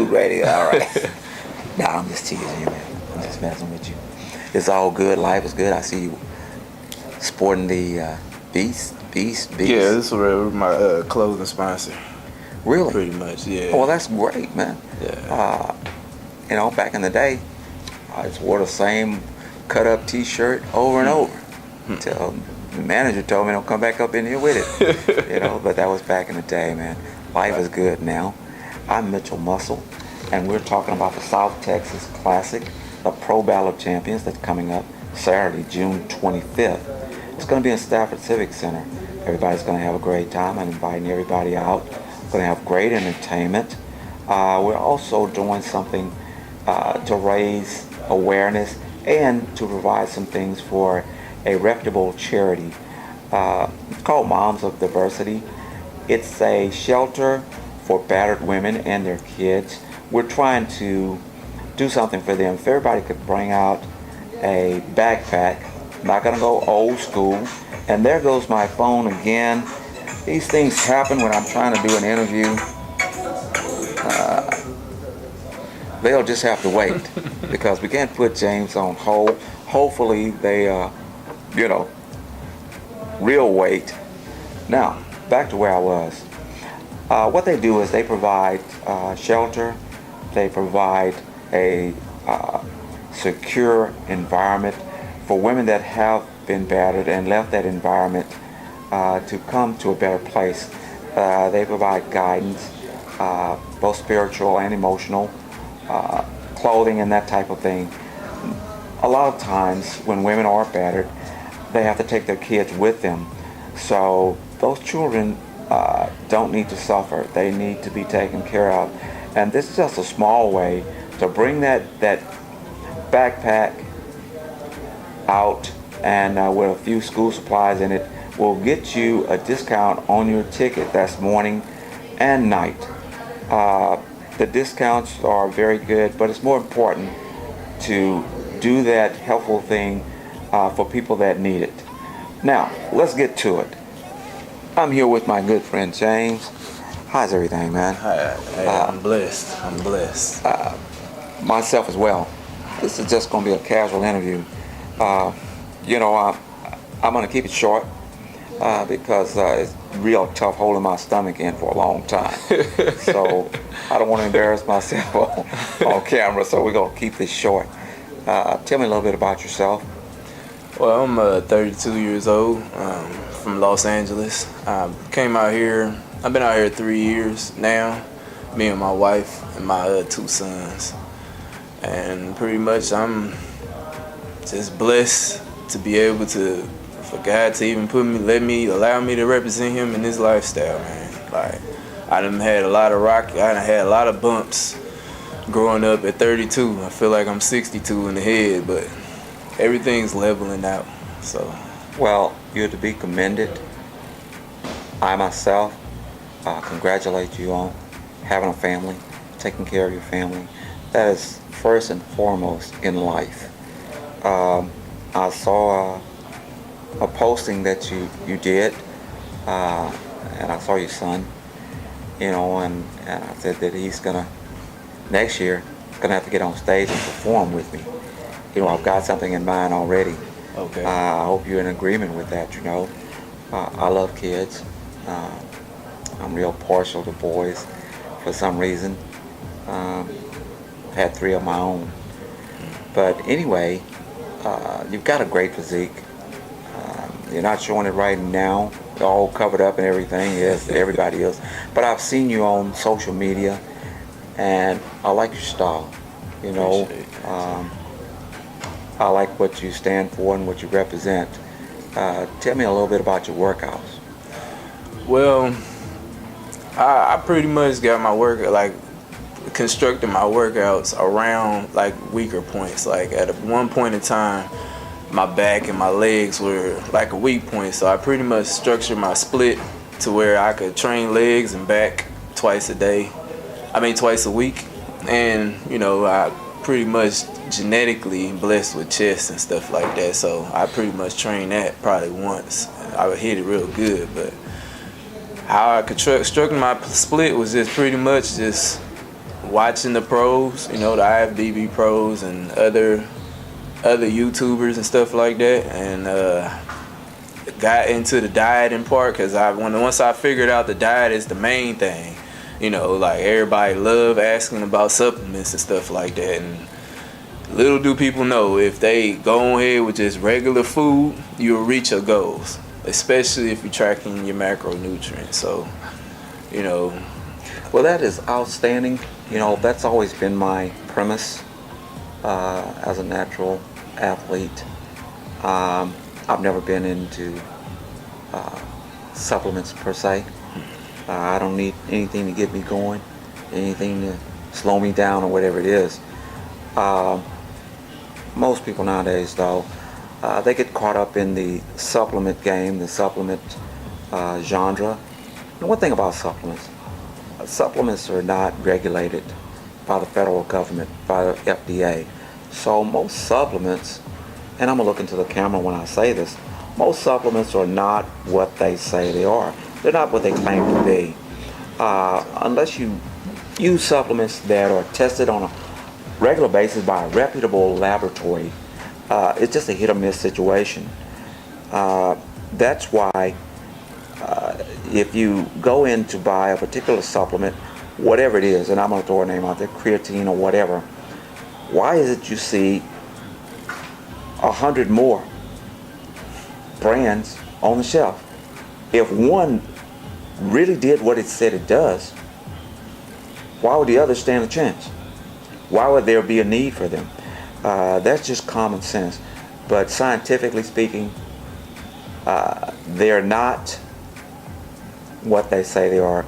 food ready. All right. Nah, I'm just teasing you, man. I'm just messing with you. It's all good. Life is good. I see you sporting the Beast. Yeah, this is my clothing sponsor. Really? Pretty much, yeah. Oh, well, that's great, man. Yeah. You know, back in the day, I just wore the same cut-up T-shirt over and over until the manager told me don't come back up in here with it. You know, but that was back in the day, man. Life is good now. I'm Mitchell Muscle, and we're talking about the South Texas Classic, the Pro Battle of Champions that's coming up Saturday, June 25th. It's going to be in Stafford Civic Center. Everybody's going to have a great time. I'm inviting everybody out. We're going to have great entertainment. We're also doing something to raise awareness and to provide some things for a reputable charity. It's called Moms of Diversity. It's a shelter for battered women and their kids. We're trying to do something for them. If everybody could bring out a backpack, I'm not going to go old school. And there goes my phone again. These things happen when I'm trying to do an interview. They'll just have to wait because we can't put James on hold. Hopefully they, real wait. Now, back to where I was. What they do is they provide shelter. They provide a secure environment for women that have been battered and left that environment to come to a better place. They provide guidance, both spiritual and emotional, clothing and that type of thing. A lot of times when women are battered, they have to take their kids with them. So those children don't need to suffer. They need to be taken care of. And this is just a small way to bring that backpack out, and with a few school supplies in it, will get you a discount on your ticket. That's morning and night. The discounts are very good, but it's more important to do that helpful thing for people that need it. Now, let's get to it. I'm here with my good friend James. How's everything, man? Hey, I'm blessed. I'm blessed. Myself as well. This is just going to be a casual interview. I'm going to keep it short because it's real tough holding my stomach in for a long time. So I don't want to embarrass myself on camera, so we're going to keep this short. Tell me a little bit about yourself. Well, I'm 32 years old, from Los Angeles. Came out here, I've been out here 3 years now, me and my wife and my 2 sons. And pretty much I'm just blessed to be able to, for God to even allow me to represent him in this lifestyle, man. Like, I done had a lot of I done had a lot of bumps growing up at 32. I feel like I'm 62 in the head, but everything's leveling out, so. Well, you're to be commended. I myself congratulate you on having a family, taking care of your family. That is first and foremost in life. I saw a posting that you did, and I saw your son, and I said that he's next year, gonna have to get on stage and perform with me. I've got something in mind already. Okay. I hope you're in agreement with that, I love kids. I'm real partial to boys for some reason. Had 3 of my own. But anyway, you've got a great physique. You're not showing it right now. You're all covered up and everything. Yes, everybody is. But I've seen you on social media, and I like your style. I like what you stand for and what you represent. Tell me a little bit about your workouts. Well, I pretty much got my constructed my workouts around weaker points. Like at one point in time, my back and my legs were like a weak point, so I pretty much structured my split to where I could train legs and back twice a week. And I pretty much genetically blessed with chest and stuff like that, so I pretty much trained that probably once. I would hit it real good, but how I constructed my split was just pretty much just watching the pros, the IFBB pros and other YouTubers and stuff like that, and got into the dieting part because once I figured out the diet is the main thing. Like everybody love asking about supplements and stuff like that, and little do people know, if they go ahead with just regular food, you'll reach your goals, especially if you're tracking your macronutrients. So, Well, that is outstanding. That's always been my premise as a natural athlete. I've never been into supplements per se. I don't need anything to get me going, anything to slow me down or whatever it is. Most people nowadays, though, they get caught up in the supplement game, the supplement genre. And one thing about supplements are not regulated by the federal government, by the FDA. So most supplements, and I'm going to look into the camera when I say this, most supplements are not what they say they are. They're not what they claim to be. Unless you use supplements that are tested on a regular basis by a reputable laboratory, it's just a hit or miss situation. That's why if you go in to buy a particular supplement, whatever it is, and I'm going to throw a name out there, creatine or whatever, why is it you see 100 more brands on the shelf? If one really did what it said it does, why would the others stand a chance? Why would there be a need for them? That's just common sense. But scientifically speaking, they're not what they say they are.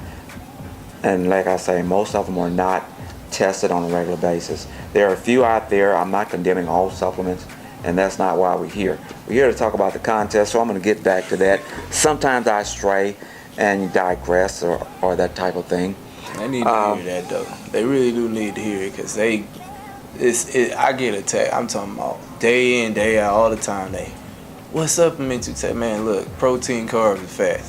And like I say, most of them are not tested on a regular basis. There are a few out there. I'm not condemning all supplements, and that's not why we're here. We're here to talk about the contest, so I'm going to get back to that. Sometimes I stray and digress or that type of thing. They need to hear that, though. They really do need to hear it, because I get attacked. I'm talking about day in, day out, all the time. What supplement you take? Man, look, protein, carbs, and fat.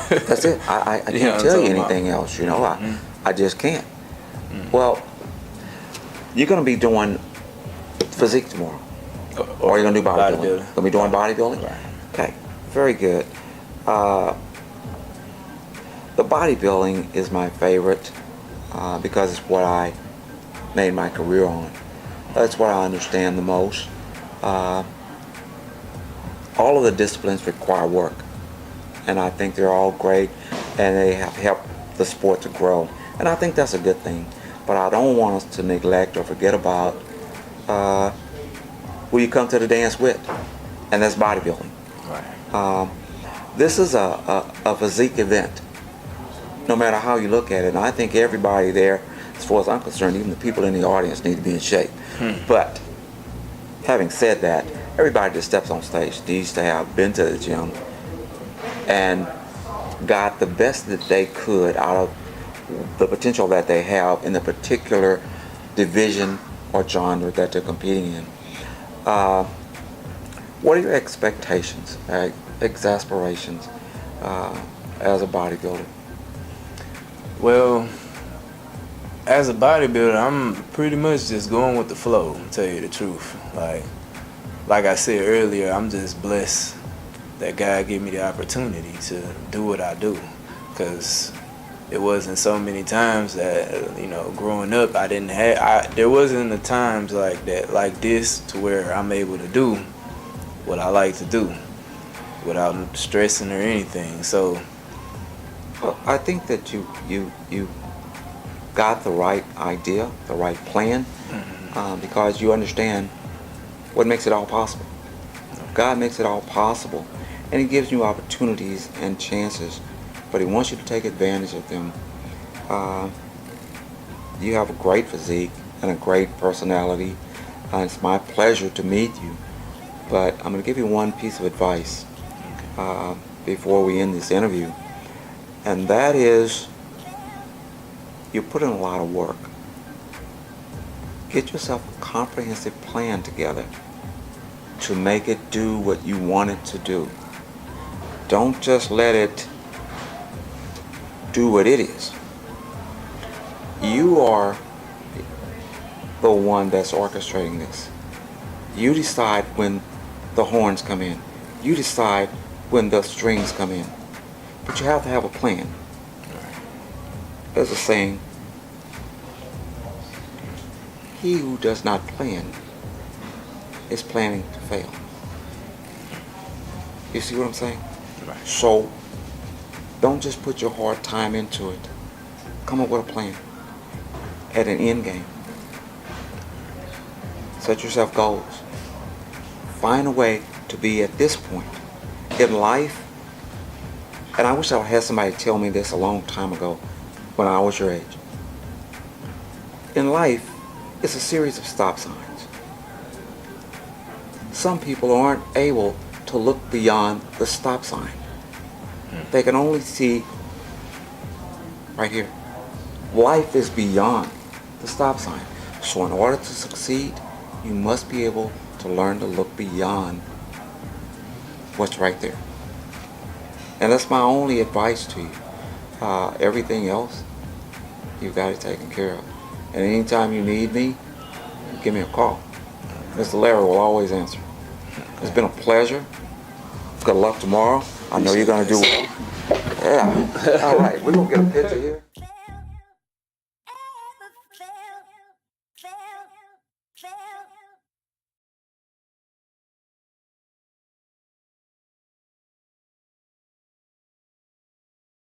That's it. I can't tell you anything else, I just can't. Well, you're going to be doing physique tomorrow. Or you're going to do bodybuilding? Going to be doing bodybuilding? Right. Okay, very good. The bodybuilding is my favorite because it's what I made my career on. That's what I understand the most. All of the disciplines require work, and I think they're all great, and they have helped the sport to grow, and I think that's a good thing. But I don't want us to neglect or forget about who you come to the dance with, and that's bodybuilding. Right. This is a physique event, no matter how you look at it. And I think everybody there, as far as I'm concerned, even the people in the audience, need to be in shape. But having said that, everybody that steps on stage needs to have been to the gym and got the best that they could out of the potential that they have in the particular division or genre that they're competing in. What are your expectations, exasperations as a bodybuilder? Well, as a bodybuilder, I'm pretty much just going with the flow, to tell you the truth. Like I said earlier, I'm just blessed that God gave me the opportunity to do what I do, because it wasn't so many times that, growing up, I didn't have, there wasn't the times like that, like this, to where I'm able to do what I like to do without stressing or anything. So, well, I think that you got the right idea, the right plan, because you understand what makes it all possible. God makes it all possible, and He gives you opportunities and chances, but He wants you to take advantage of them. You have a great physique and a great personality, and it's my pleasure to meet you. But I'm going to give you one piece of advice before we end this interview, and that is, you put in a lot of work. Get yourself a comprehensive plan together to make it do what you want it to do. Don't just let it do what it is. You are the one that's orchestrating this. You decide when the horns come in. You decide when the strings come in. But you have to have a plan. There's a saying, he who does not plan is planning to fail. You see what I'm saying? Right. So, don't just put your hard time into it. Come up with a plan. At an end game. Set yourself goals. Find a way to be at this point in life. And I wish I had somebody tell me this a long time ago when I was your age. In life, it's a series of stop signs. Some people aren't able to look beyond the stop sign. They can only see right here. Life is beyond the stop sign. So in order to succeed, you must be able to learn to look beyond what's right there. And that's my only advice to you. Everything else, you've got it taken care of. And anytime you need me, give me a call. Mr. Larry will always answer. It's been a pleasure. Good luck tomorrow. I know you're going to do well. Yeah. All right. We're going to get a picture here. Fail,